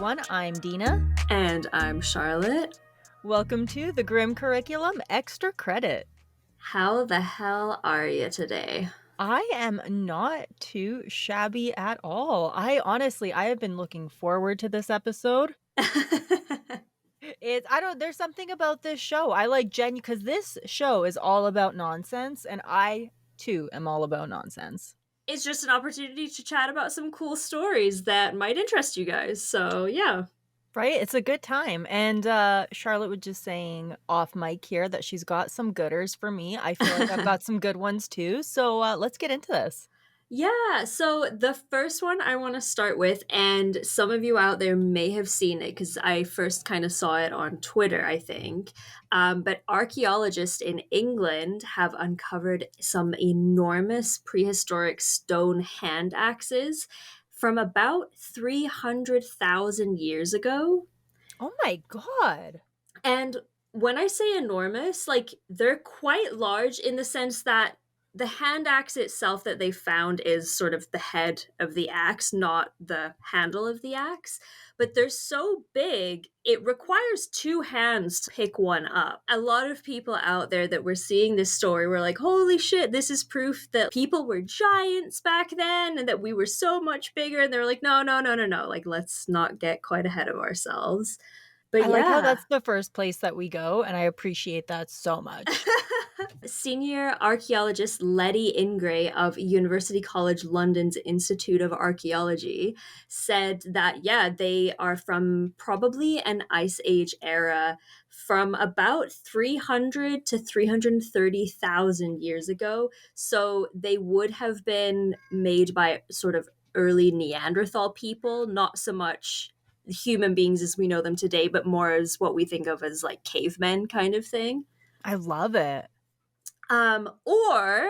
everyone. I'm Dina. And I'm Charlotte. Welcome to the Grim Curriculum Extra Credit. How the hell are you today? I am not too shabby at all. I have been looking forward to this episode. There's something about this show. I like because this show is all about nonsense, and I too am all about nonsense. It's just an opportunity to chat about some cool stories that might interest you guys. So, yeah. Right? It's a good time. And Charlotte was just saying off mic here that she's got some gooders for me. I feel like I've got some good ones too. So let's get into this. Yeah, so the first one I want to start with, and some of you out there may have seen it because I first kind of saw it on Twitter, I think. But archaeologists in England have uncovered some enormous prehistoric stone hand axes from about 300,000 years ago. Oh my God. And when I say enormous, like they're quite large in the sense that the hand axe itself that they found is sort of the head of the axe, not the handle of the axe. But they're so big, it requires two hands to pick one up. A lot of people out there that were seeing this story were like, holy shit, this is proof that people were giants back then and that we were so much bigger. And they're like, no, no, no, no, no. Like, let's not get quite ahead of ourselves. But I like how yeah. that's the first place that we go, and I appreciate that so much. Senior archaeologist Letty Ingray of University College London's Institute of Archaeology said that, yeah, they are from probably an Ice Age era from about 300 to 330,000 years ago. So they would have been made by sort of early Neanderthal people, not so much human beings as we know them today, but more as what we think of as like cavemen kind of thing. I love it. Or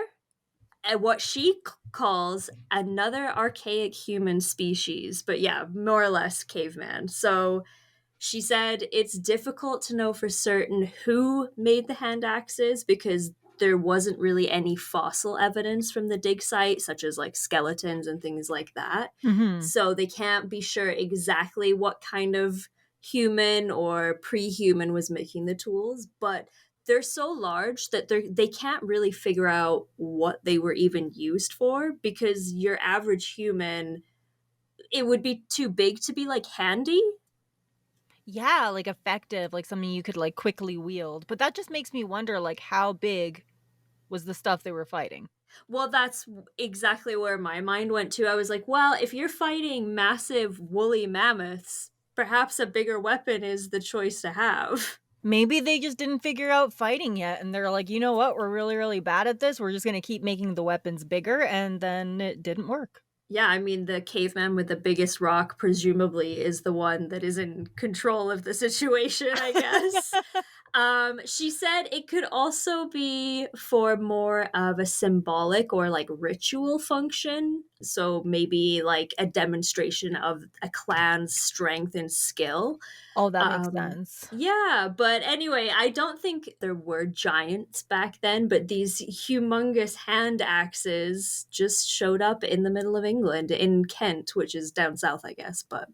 what she calls another archaic human species, but yeah, more or less caveman. So she said it's difficult to know for certain who made the hand axes because there wasn't really any fossil evidence from the dig site, such as like skeletons and things like that. Mm-hmm. So they can't be sure exactly what kind of human or pre-human was making the tools, but they're so large that they can't really figure out what they were even used for because your average human, it would be too big to be like handy. Yeah, like effective, like something you could like quickly wield. But that just makes me wonder, like, how big was the stuff they were fighting? Well, that's exactly where my mind went to. I was like, well, if you're fighting massive woolly mammoths, perhaps a bigger weapon is the choice to have. Maybe they just didn't figure out fighting yet, and they're like, you know what, we're really, really bad at this. We're just going to keep making the weapons bigger, and then it didn't work. Yeah, I mean, the caveman with the biggest rock presumably is the one that is in control of the situation, I guess. She said it could also be for more of a symbolic or like ritual function. So maybe like a demonstration of a clan's strength and skill. Oh, that makes sense. Yeah, but anyway, I don't think there were giants back then, but these humongous hand axes just showed up in the middle of England in Kent, which is down south, I guess, but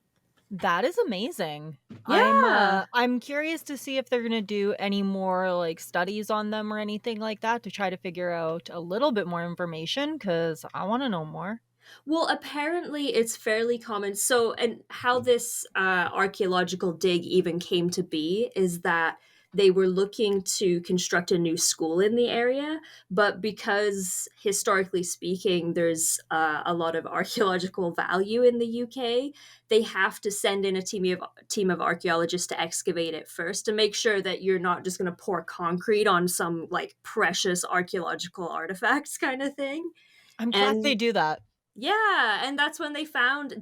That is amazing. yeah. I'm curious to see if they're going to do any more like studies on them or anything like that to try to figure out a little bit more information cuz I want to know more. Well, apparently it's fairly common. So, and how this archaeological dig even came to be is that they were looking to construct a new school in the area, but because historically speaking, there's a lot of archaeological value in the UK, they have to send in a team of archaeologists to excavate it first to make sure that you're not just going to pour concrete on some like precious archaeological artifacts kind of thing. I'm glad they And do that. yeah, and that's when they found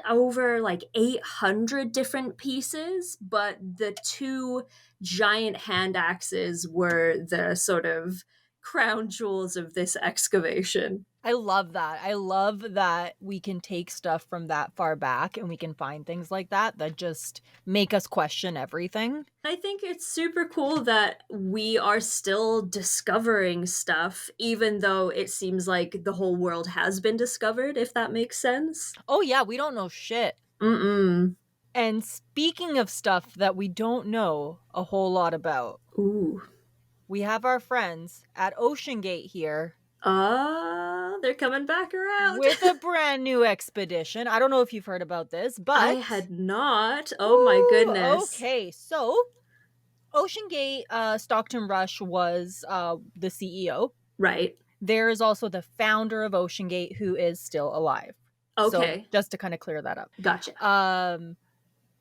over like 800 different pieces, but the two giant hand axes were the sort of crown jewels of this excavation. I love that. I love that we can take stuff from that far back and we can find things like that just make us question everything. I think it's super cool that we are still discovering stuff, even though it seems like the whole world has been discovered, if that makes sense. Oh yeah, we don't know shit. Mm-mm. And speaking of stuff that we don't know a whole lot about, Ooh. we have our friends at OceanGate here Ah, they're coming back around. with a brand new expedition. I don't know if you've heard about this, I but had not. Oh my ooh, goodness. okay. So, OceanGate, Stockton Rush was the CEO. Right. There is also the founder of OceanGate who is still alive. So, Okay. just to kind of clear that up. Gotcha. Um,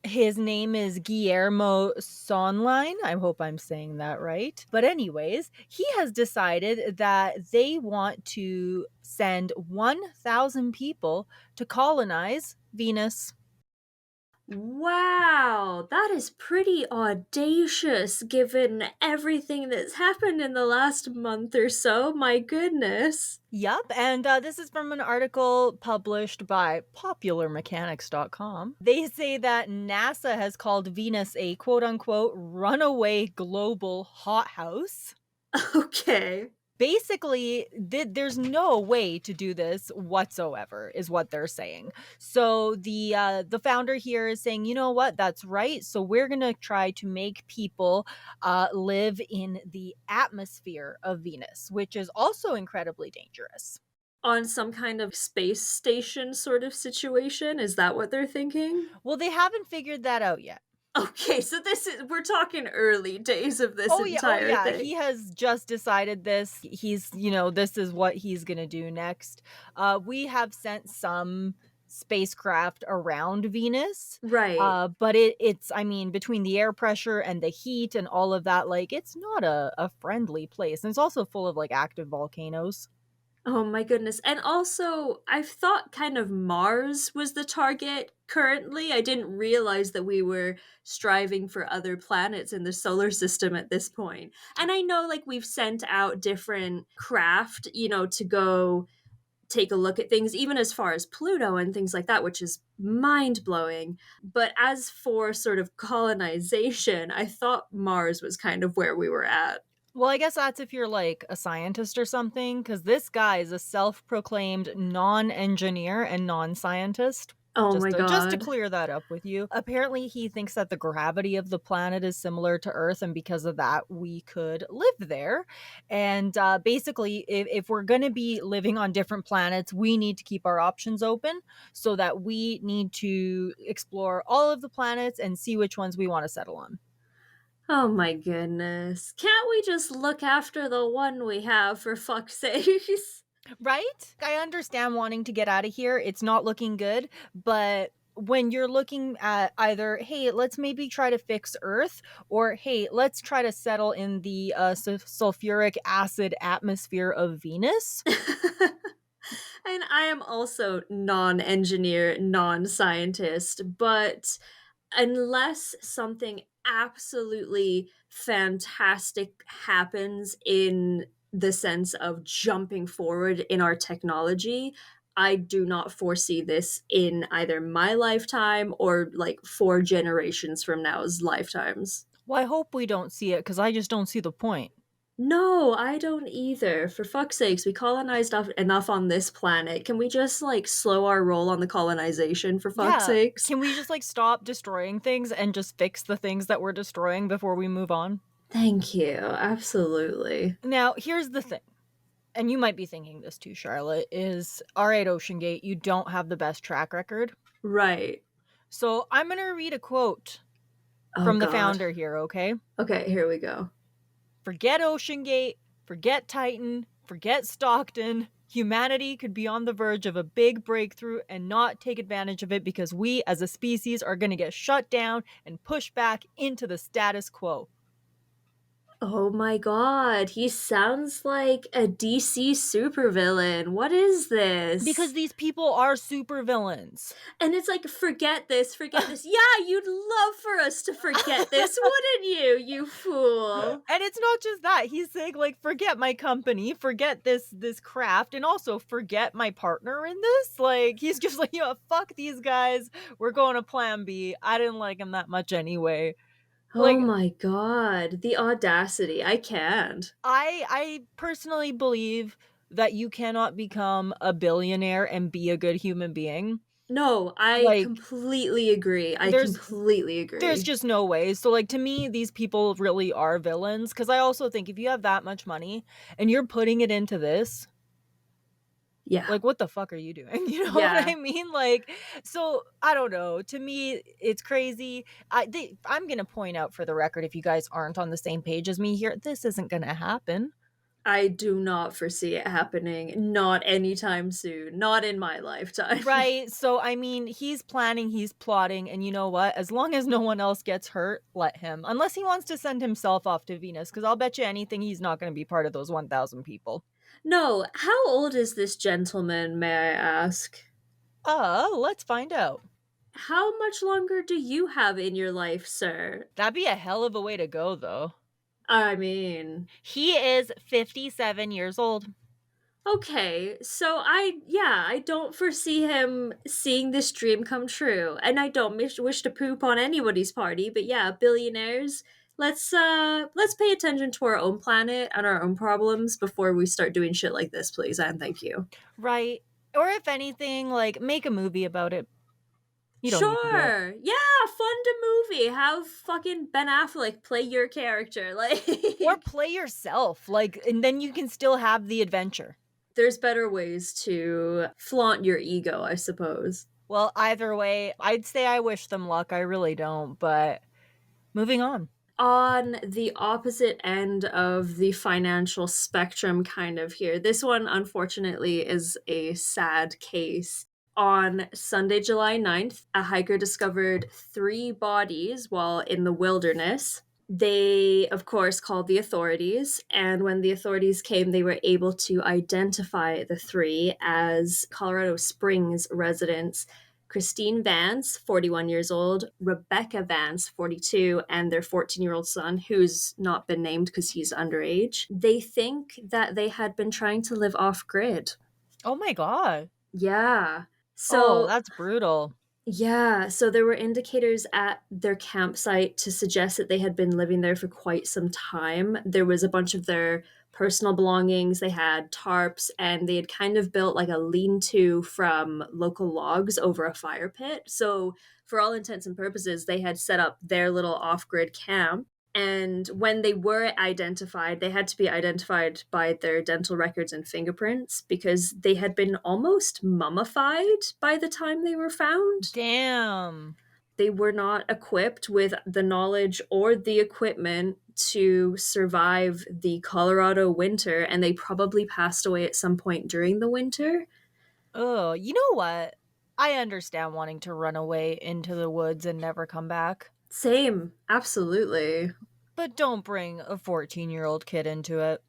His name is Guillermo Söhnlein. I hope I'm saying that right. But anyways, he has decided that they want to send 1,000 people to colonize Venus. Wow, that is pretty audacious given everything that's happened in the last month or so. My goodness. Yup, and this is from an article published by popularmechanics.com. They say that NASA has called Venus a quote unquote runaway global hothouse. Okay. Basically, there's no way to do this whatsoever, is what they're saying. So the founder here is saying, you know what, that's right. So we're gonna try to make people live in the atmosphere of Venus, which is also incredibly dangerous. On some kind of space station sort of situation? Is that what they're thinking? Well, they haven't figured that out yet. Okay, so this is we're talking early days of this Oh entire yeah, thing. he has just decided this. He's, this is what he's gonna do next. We have sent some spacecraft around Venus, Right. but it's, I mean, between the air pressure and the heat and all of that, like, it's not a friendly place, and it's also full of, like, active volcanoes. Oh my goodness. And also, I've thought kind of Mars was the target currently. I didn't realize that we were striving for other planets in the solar system at this point. And I know like we've sent out different craft, to go take a look at things, even as far as Pluto and things like that, which is mind blowing. But as for sort of colonization, I thought Mars was kind of where we were at. Well, I guess that's if you're, like, a scientist or something, because this guy is a self-proclaimed non-engineer and non-scientist. Oh Just my to God. clear that up with you. Apparently, he thinks that the gravity of the planet is similar to Earth, and because of that, we could live there. And, basically, if we're gonna be living on different planets, we need to keep our options open so that we need to explore all of the planets and see which ones we wanna settle on. Oh my goodness. Can't we just look after the one we have for fuck's sakes? Right? I understand wanting to get out of here. It's not looking good, but when you're looking at either, hey, let's maybe try to fix Earth, or hey, let's try to settle in the sulfuric acid atmosphere of Venus. And I am also non-engineer, non-scientist, but unless something absolutely fantastic happens in the sense of jumping forward in our technology, I do not foresee this in either my lifetime or like 4 generations from now's lifetimes. Well, I hope we don't see it because I just don't see the point. No, I don't either. For fuck's sakes, we colonized enough on this planet. Can we just like slow our roll on the colonization for fuck's Yeah. sakes? Can we just like stop destroying things and just fix the things that we're destroying before we move on? Thank you. Absolutely. Now, here's the thing. And you might be thinking this too, Charlotte, is all right, Ocean Gate, you don't have the best track record. Right. So I'm going to read a quote Oh from the god. founder here, okay? Okay, here we go. Forget Ocean Gate, forget Titan, forget Stockton. Humanity could be on the verge of a big breakthrough and not take advantage of it because we as a species are going to get shut down and pushed back into the status quo. Oh my god, he sounds like a DC supervillain. What is Because this? these people are supervillains. And it's like, forget this, forget this. Yeah, you'd love for us to forget this, wouldn't you, you fool? And it's not just that. He's saying, like, forget my company, forget this craft, and also forget my partner in this. Like, he's just like, fuck these guys. We're going to plan B. I didn't like him that much anyway. Oh Like, my god, the audacity. I can't. I personally believe that you cannot become a billionaire and be a good human being. No, I Like, completely agree. I there's completely there's agree. just no way. So, like, to me, these people really are villains. Because I also think if you have that much money and you're putting it into this, Yeah. like, what the fuck are you doing? You know what Yeah. I mean? Like, so I don't know. To me, it's crazy. I'm gonna point out for the record, if you guys aren't on the same page as me here, this isn't gonna happen. I do not foresee it happening, not anytime soon, not in my lifetime. Right? So, I mean, he's planning, he's plotting, and you know what? As long as no one else gets hurt, let him. Unless he wants to send himself off to Venus, because I'll bet you anything he's not gonna be part of those 1,000 people. No, how old is this gentleman, may I ask? Let's find out. How much longer do you have in your life, sir? That'd be a hell of a way to go, though. I mean, He is 57 years old. okay, so I don't foresee him seeing this dream come true, and I don't wish to poop on anybody's party, but yeah, billionaires, let's pay attention to our own planet and our own problems before we start doing shit like this, please, and thank you. Right. Or if anything, like, make a movie about it. You don't need to do it. Sure, yeah, fund a movie. Have fucking Ben Affleck play your character. Or Like, play yourself, like, and then you can still have the adventure. there's better ways to flaunt your ego, I suppose. Well, either way, I'd say I wish them luck, I really don't, but moving on. On the opposite end of the financial spectrum, kind of here, this one, unfortunately, is a sad case. On Sunday, July 9th, a hiker discovered three bodies while in the wilderness. They, of course, called the authorities, and when the authorities came, they were able to identify the three as Colorado Springs residents: Christine Vance, 41 years old, Rebecca Vance, 42, and their 14-year-old son, who's not been named because he's underage. They think that they had been trying to live off grid. Oh my god. Yeah. Oh, So that's brutal. yeah, so there were indicators at their campsite to suggest that they had been living there for quite some time. There was a bunch of their personal belongings, they had tarps, and they had kind of built like a lean to from local logs over a fire pit. So, for all intents and purposes, they had set up their little off grid camp. And when they were identified, they had to be identified by their dental records and fingerprints because they had been almost mummified by the time they were found. Damn. They were not equipped with the knowledge or the equipment to survive the Colorado winter, and they probably passed away at some point during the winter. Oh, you know what? I understand wanting to run away into the woods and never come back, Same, absolutely. but don't bring a 14-year-old kid into it.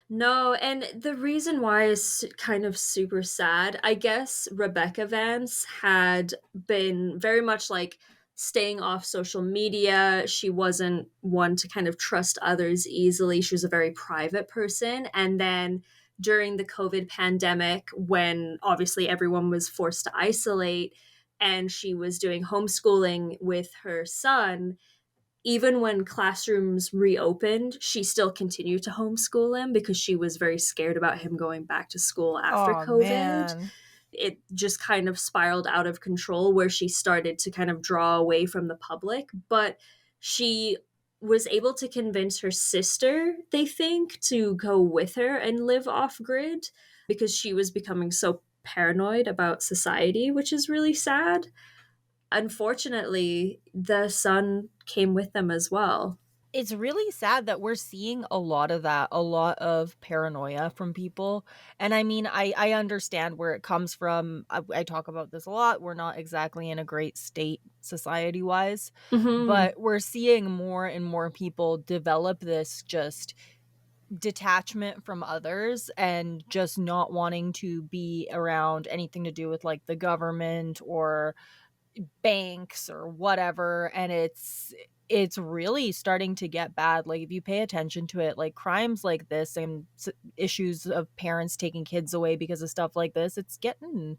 No, and the reason why is kind of super sad. I guess Rebecca Vance had been very much like staying off social media. She wasn't one to kind of trust others easily. She was a very private person. And then during the COVID pandemic, when obviously everyone was forced to isolate and she was doing homeschooling with her son, even when classrooms reopened, she still continued to homeschool him because she was very scared about him going back to school after Oh COVID. man. It just kind of spiraled out of control where she started to kind of draw away from the public. But she was able to convince her sister, they think, to go with her and live off grid because she was becoming so paranoid about society, which is really sad. Unfortunately, the son came with them as well. It's really sad that we're seeing a lot of that, a lot of paranoia from people. And I mean, I understand where it comes from. I talk about this a lot. We're not exactly in a great state society wise, Mhm. but we're seeing more and more people develop this just detachment from others and just not wanting to be around anything to do with like the government or banks or whatever, and it's really starting to get bad. Like, if you pay attention to it, like crimes like this and issues of parents taking kids away because of stuff like this, it's getting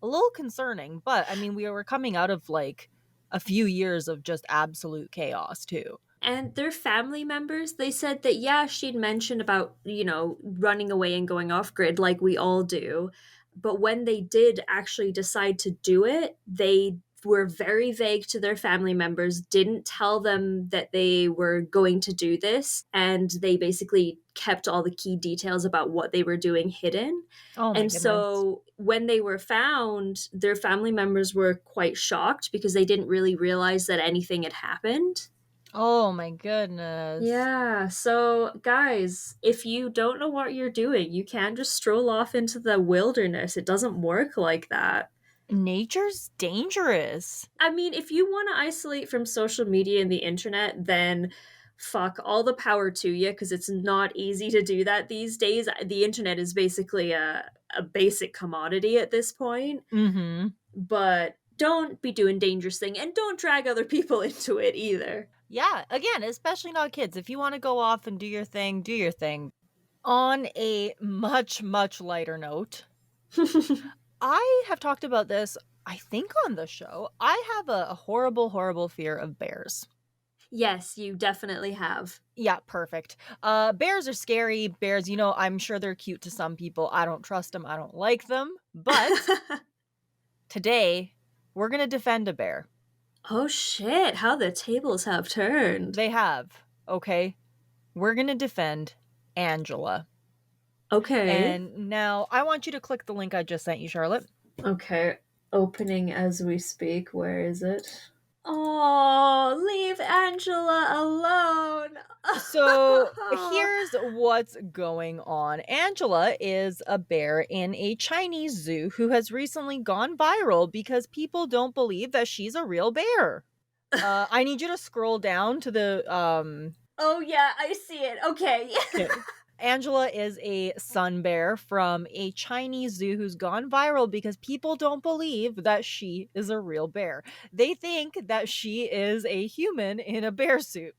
a little concerning. But I mean, we were coming out of like a few years of just absolute chaos too. And their family members, they said that, yeah, she'd mentioned about, running away and going off grid like we all do. But when they did actually decide to do it, they were very vague to their family members, didn't tell them that they were going to do this, and they basically kept all the key details about what they were doing hidden. Oh my And goodness. so when they were found, their family members were quite shocked because they didn't really realize that anything had happened. Oh my goodness. Yeah, so guys, if you don't know what you're doing, you can't just stroll off into the wilderness. It doesn't work like that. Nature's dangerous. I mean, if you want to isolate from social media and the internet, then fuck all the power to you because it's not easy to do that these days. The internet is basically a basic commodity at this point, Mhm. but don't be doing dangerous thing and don't drag other people into it either. Yeah, again, especially not kids. If you wanna go off and do your thing, do your thing. On a much, much lighter note, I have talked about this, I think, on the show. I have a horrible, horrible fear of bears. Yes, you definitely have. Yeah, perfect. Bears are scary. Bears, I'm sure they're cute to some people. I don't trust them. I don't like them. But today, we're gonna defend a bear. Oh shit, how the tables have turned. They have, okay? We're gonna defend Angela. Okay. And now I want you to click the link I just sent you, Charlotte. Okay. Opening as we speak. Where is it? Oh, leave Angela alone. So here's what's going on. Angela is a bear in a Chinese zoo who has recently gone viral because people don't believe that she's a real bear. I need you to scroll down to the Oh yeah, I see it. Okay. okay. Angela is a sun bear from a Chinese zoo who's gone viral because people don't believe that she is a real bear. They think that she is a human in a bear suit.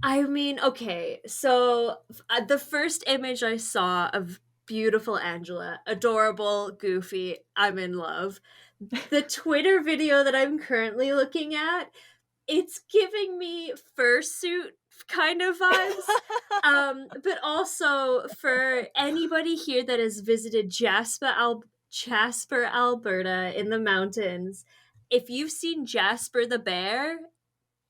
I mean, okay. So the first image I saw of beautiful Angela, adorable, goofy, I'm in love. The Twitter video that I'm currently looking at, it's giving me fursuit kind of vibes. But also for anybody here that has visited Jasper, Alberta in the mountains, if you've seen Jasper the bear,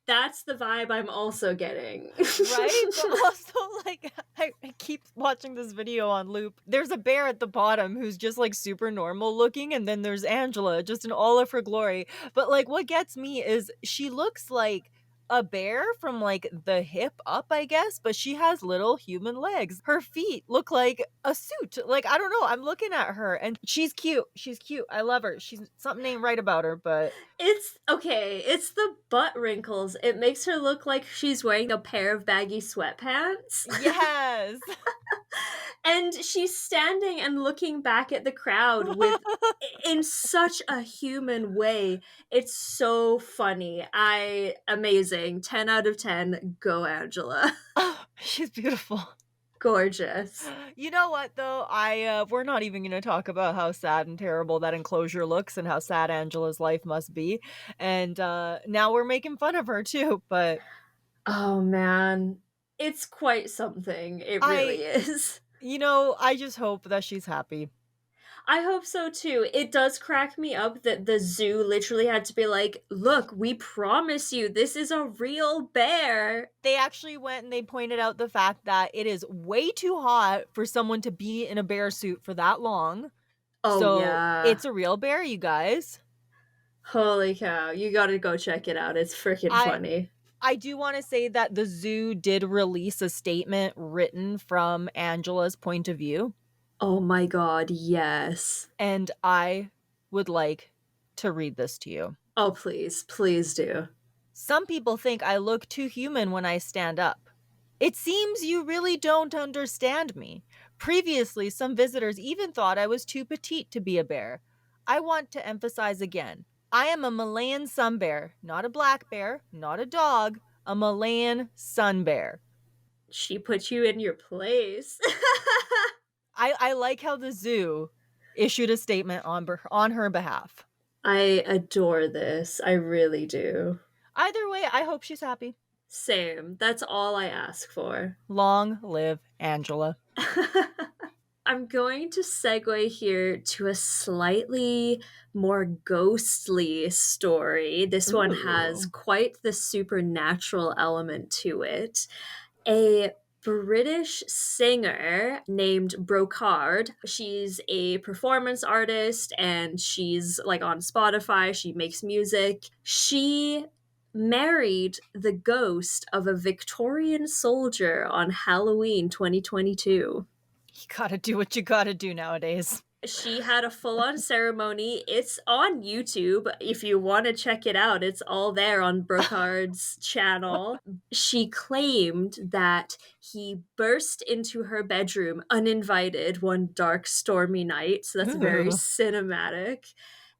that's the vibe I'm also getting. Right? But also, like, I keep watching this video on loop. There's a bear at the bottom who's just like super normal looking, and then there's Angela just in all of her glory. But like, what gets me is she looks like a bear from like the hip up, I guess, but she has little human legs. Her feet look like a suit. Like, I don't know. I'm looking at her and she's cute. She's cute. I love her. She's something ain't right about her, but It's okay, it's the butt wrinkles. It makes her look like she's wearing a pair of baggy sweatpants. yes. And she's standing and looking back at the crowd with in such a human way. It's so funny. I amazing. 10 out of 10. Go Angela. Oh, she's beautiful. Gorgeous. You know what though? We're not even going to talk about how sad and terrible that enclosure looks and how sad Angela's life must be. And now we're making fun of her too, but Oh man. It's quite something. It I really is. I just hope that she's happy. I hope so too. It does crack me up that the zoo literally had to be like, look, we promise you this is a real bear. They actually went and they pointed out the fact that it is way too hot for someone to be in a bear suit for that long. Oh, So, yeah. it's a real bear, you guys. Holy cow. You gotta go check it out. It's freaking I funny. I do want to say that the zoo did release a statement written from Angela's point of view, Oh my god, yes. and I would like to read this to you. Oh, please. Please do. Some people think I look too human when I stand up. It seems you really don't understand me. Previously, some visitors even thought I was too petite to be a bear. I want to emphasize again, I am a Malayan sun bear, not a black bear, not a dog, a Malayan sun bear. She put you in your place. I like how the zoo issued a statement on her behalf. I adore this. I really do. Either way, I hope she's happy. Same. That's all I ask for. Long live Angela. I'm going to segue here to a slightly more ghostly story. This one has Ooh. quite the supernatural element to it. A British singer named Brocarde. She's a performance artist and she's like on Spotify. She makes music. She married the ghost of a Victorian soldier on Halloween 2022. You gotta do what you gotta do nowadays. She had a full on ceremony. It's on YouTube. If you want to check it out, it's all there on Brocarde's channel. She claimed that he burst into her bedroom uninvited one dark, stormy night. So that's very Ooh. cinematic.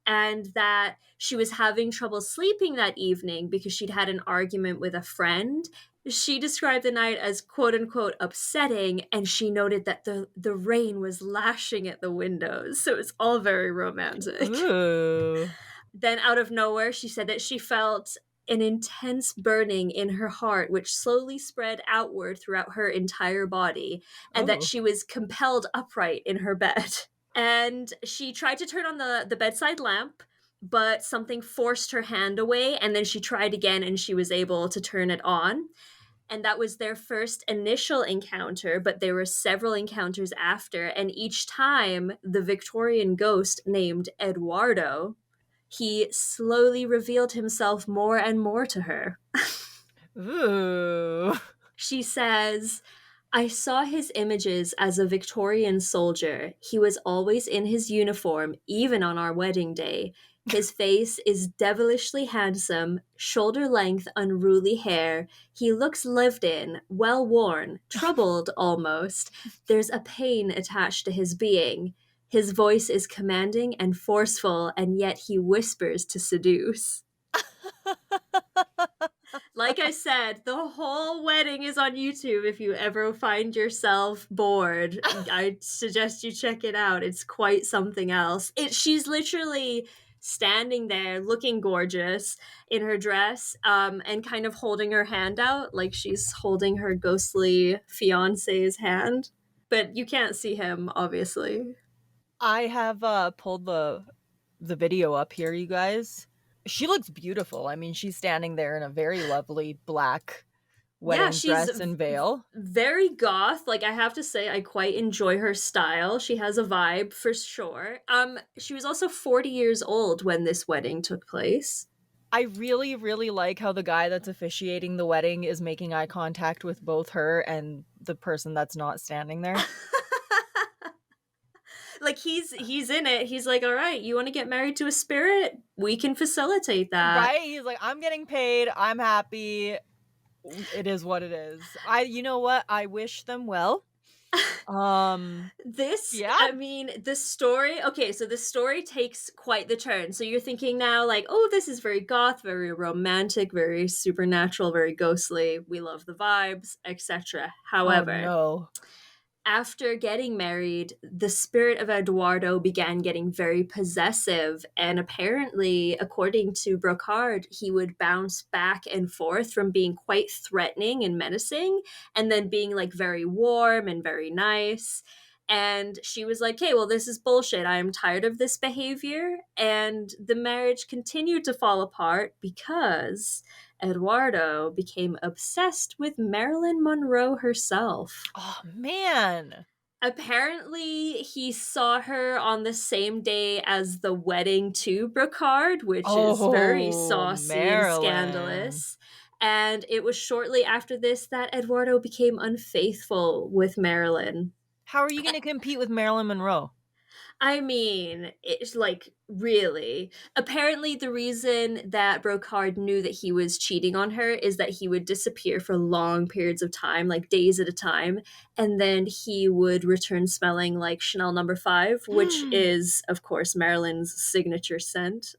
And that she was having trouble sleeping that evening because she'd had an argument with a friend. She described the night as quote unquote upsetting, and she noted that the rain was lashing at the windows. So it's all very romantic. Ooh. Then, out of nowhere, she said that she felt an intense burning in her heart, which slowly spread outward throughout her entire body, and that Oh. she was compelled upright in her bed. And she tried to turn on the bedside lamp, but something forced her hand away, and then she tried again and she was able to turn it on. And that was their first initial encounter, but there were several encounters after, and each time the Victorian ghost named Eduardo, he slowly revealed himself more and more to her. Ooh. She says, I saw his images as a Victorian soldier. He was always in his uniform, even on our wedding day. His face is devilishly handsome, shoulder length, unruly hair. He looks lived in, well worn, troubled almost. There's a pain attached to his being. His voice is commanding and forceful, and yet he whispers to seduce. Like I said, the whole wedding is on YouTube. If you ever find yourself bored, I suggest you check it out. It's quite something else. She's literally standing there looking gorgeous in her dress, and kind of holding her hand out like she's holding her ghostly fiance's hand. But you can't see him, obviously. I have pulled the video up here, you guys. She looks beautiful. I mean, she's standing there in a very lovely black Yeah, wedding she's dress and veil. very goth. Like I have to say I quite enjoy her style. She has a vibe for sure. She was also 40 years old when this wedding took place. I really, really like how the guy that's officiating the wedding is making eye contact with both her and the person that's not standing there. Like he's in it. He's like, "All right, you want to get married to a spirit? We can facilitate that." Right? He's like, I'm getting paid. I'm happy. It is what it is. You know what? I wish them well. Um, This, yeah. I mean, the story, okay, so the story takes quite the turn. So you're thinking now, like, oh, this is very goth, very romantic, very supernatural, very ghostly. We love the vibes, etc. Oh However, no. after getting married, the spirit of Eduardo began getting very possessive. And apparently, according to Brocarde, he would bounce back and forth from being quite threatening and menacing and then being like very warm and very nice. And she was like, hey, well, this is bullshit. I am tired of this behavior. And the marriage continued to fall apart because Eduardo became obsessed with Marilyn Monroe herself. Oh man. Apparently, he saw her on the same day as the wedding to Brocarde, which is very Oh, saucy and Marilyn. scandalous. And it was shortly after this that Eduardo became unfaithful with Marilyn. How are you going to compete with Marilyn Monroe? I mean, it's like really. Apparently, the reason that Brocard knew that he was cheating on her is that he would disappear for long periods of time, like days at a time, and then he would return smelling like Chanel number 5, which is, of course, Marilyn's signature scent.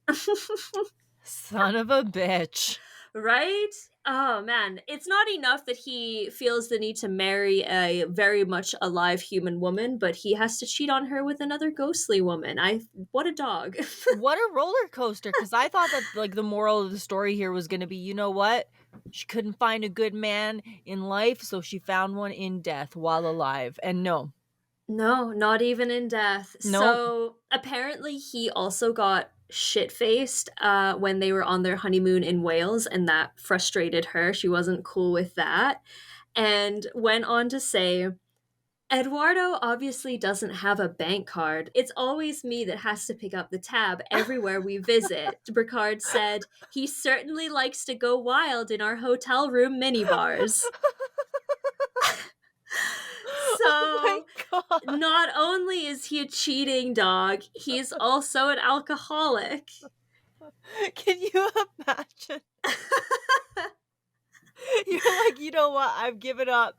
Son of a bitch. Right? Oh man, it's not enough that he feels the need to marry a very much alive human woman, but he has to cheat on her with another ghostly woman. What a dog. What a roller coaster. Because I thought that, like, the moral of the story here was going to be, you know what? She couldn't find a good man in life, so she found one in death while alive. And no. No, not even in death. Nope. So apparently, he also got shit faced when they were on their honeymoon in Wales, and that frustrated her. She wasn't cool with that. And went on to say, Eduardo obviously doesn't have a bank card. It's always me that has to pick up the tab everywhere we visit. Brocarde said, he certainly likes to go wild in our hotel room minibars. Oh my So god. not only is he a cheating dog, he's also an alcoholic. Can you imagine? You're like, you know what? I've given up.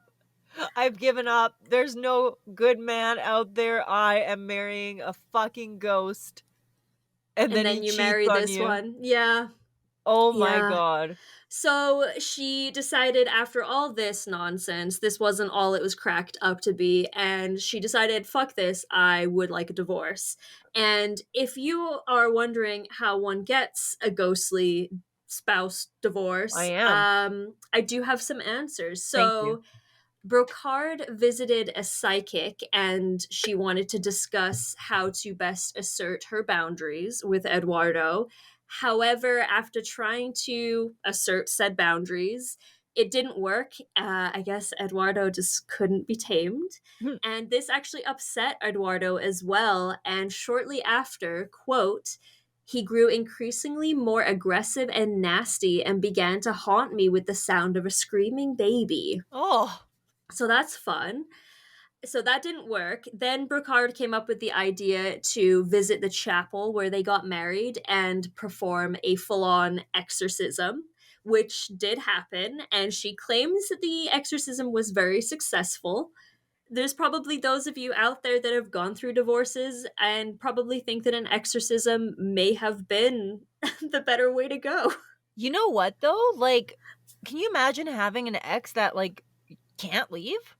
I've given up. There's no good man out there. I am marrying a fucking ghost. And And then then he you cheats marry on this you. one. Yeah. Oh my Yeah. god. So she decided after all this nonsense, this wasn't all it was cracked up to be, and she decided, fuck this, I would like a divorce. And if you are wondering how one gets a ghostly spouse I divorce, am. I do have some answers. Thank you. So Brocard visited a psychic and she wanted to discuss how to best assert her boundaries with Eduardo. However, after trying to assert said boundaries, it didn't work. I guess Eduardo just couldn't be tamed. And this actually upset Eduardo as well. And shortly after, quote, he grew increasingly more aggressive and nasty and began to haunt me with the sound of a screaming baby. Oh. So that's fun. So that didn't work. Then Brocard came up with the idea to visit the chapel where they got married and perform a full on exorcism, which did happen. And she claims that the exorcism was very successful. There's probably those of you out there that have gone through divorces and probably think that an exorcism may have been the better way to go. You know what though? Like, can you imagine having an ex that like can't leave?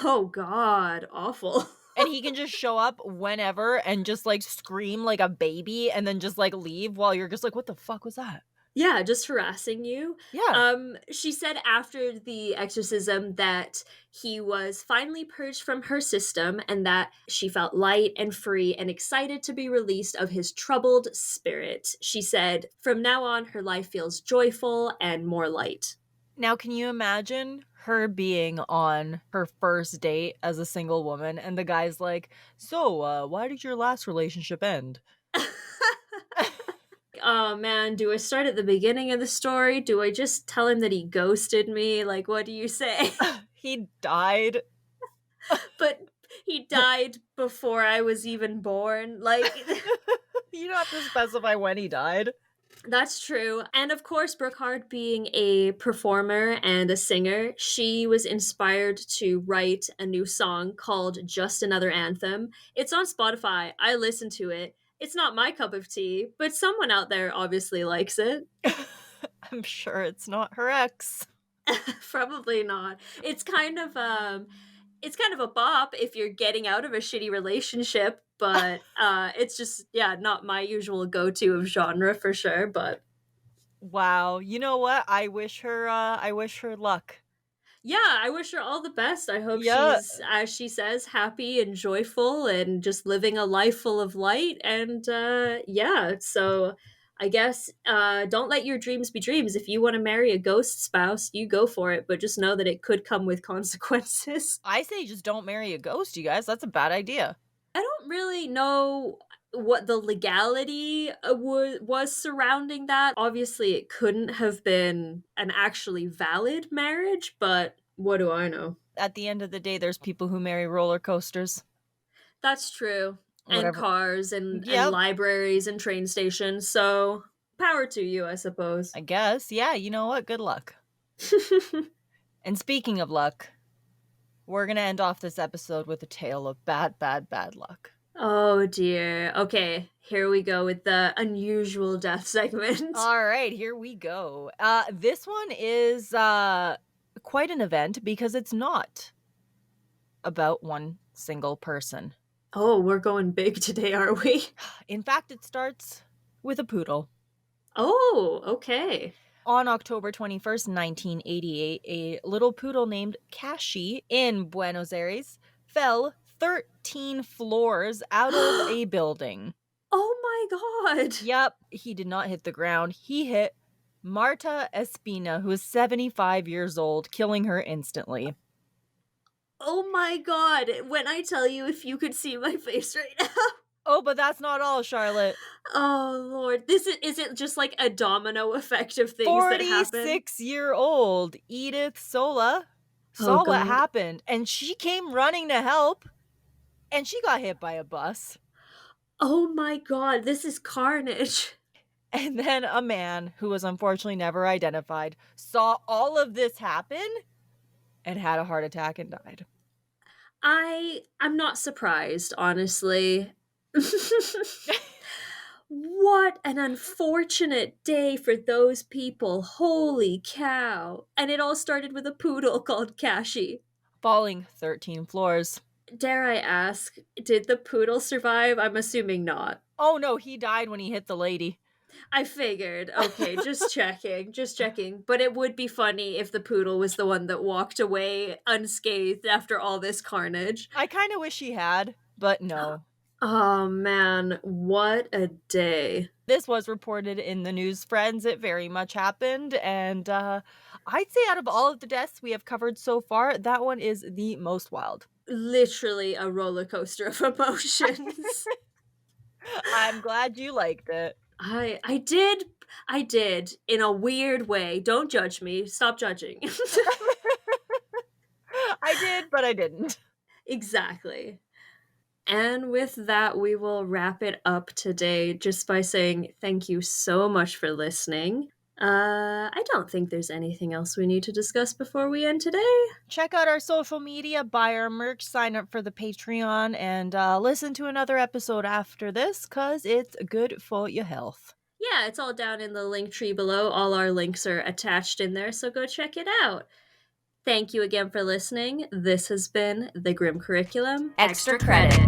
Oh, God, awful. And he can just show up whenever and just like scream like a baby and then just like leave while you're just like, what the fuck was that? Yeah, just harassing you. Yeah. She said after the exorcism that he was finally purged from her system and that she felt light and free and excited to be released of his troubled spirit. She said, from now on, her life feels joyful and more light. Now, can you imagine her being on her first date as a single woman and the guy's like, "So, why did your last relationship end?" Oh man, do I start at the beginning of the story? Do I just tell him that he ghosted me? Like, what do you say? He died. But he died before I was even born. Like, You don't have to specify when he died. that's true. And of course, Brookhart, being a performer and a singer, she was inspired to write a new song called Just Another Anthem. It's on Spotify. I listen to it. It's not my cup of tea, but someone out there obviously likes it. I'm sure it's not her ex. Probably not. It's kind of a bop if you're getting out of a shitty relationship, but it's just yeah, not my usual go-to of genre for sure, but Wow. You know what? I wish her luck. yeah, I wish her all the best. I hope Yeah, she's, as she says, happy and joyful and just living a life full of light. And yeah, so I guess don't let your dreams be dreams. If you want to marry a ghost spouse, you go for it, but just know that it could come with consequences. I say just don't marry a ghost, you guys. That's a bad idea. I don't really know what the legality was surrounding that. Obviously, it couldn't have been an actually valid marriage, but what do I know? At the end of the day, there's people who marry roller coasters. That's true. And Whatever. cars and Yep, libraries and train stations. So power to you, I suppose. I guess. Yeah, you know what? Good luck. And speaking of luck, we're gonna end off this episode with a tale of bad, bad, bad luck. Oh dear. Okay, here we go with the unusual death segment. All right, here we go. This one is quite an event because it's not about one single person. Oh, we're going big today, are we? In fact, it starts with a poodle. Oh, okay. On October 21st, 1988, a little poodle named Kashi in Buenos Aires fell 13 floors out of a building. Oh my god. Yep, he did not hit the ground. He hit Marta Espina, who is 75 years old, killing her instantly. Oh my god. When I tell you, if you could see my face right now. Oh, but that's not all, Charlotte. Oh lord. This is it just like a domino effect of things that happen? 46-year-old Edith Sola Oh saw what god. happened and she came running to help and she got hit by a bus. Oh my god, this is carnage. And then a man who was unfortunately never identified saw all of this happen and had a heart attack and died. I'm not surprised, honestly. What an unfortunate day for those people. Holy cow. And it all started with a poodle called Kashi. Falling 13 floors. Dare I ask, did the poodle survive? I'm assuming not. Oh no, he died when he hit the lady. I figured. Okay, just checking, just checking. But it would be funny if the poodle was the one that walked away unscathed after all this carnage. I kind of wish he had, but no. Oh man, what a day. This was reported in the news, friends. It very much happened. And I'd say out of all of the deaths we have covered so far, that one is the most wild. Literally a roller coaster of emotions. I'm glad you liked it. I did in a weird way. Don't judge me. Stop judging. I did, but I didn't. Exactly. And with that, we will wrap it up today just by saying thank you so much for listening. I don't think there's anything else we need to discuss before we end today. Check out our social media, buy our merch, sign up for the Patreon, and listen to another episode after this because it's good for your health. Yeah, it's all down in the link tree below. All our links are attached in there, so go check it out. Thank you again for listening. This has been the Grim Curriculum Extra credit.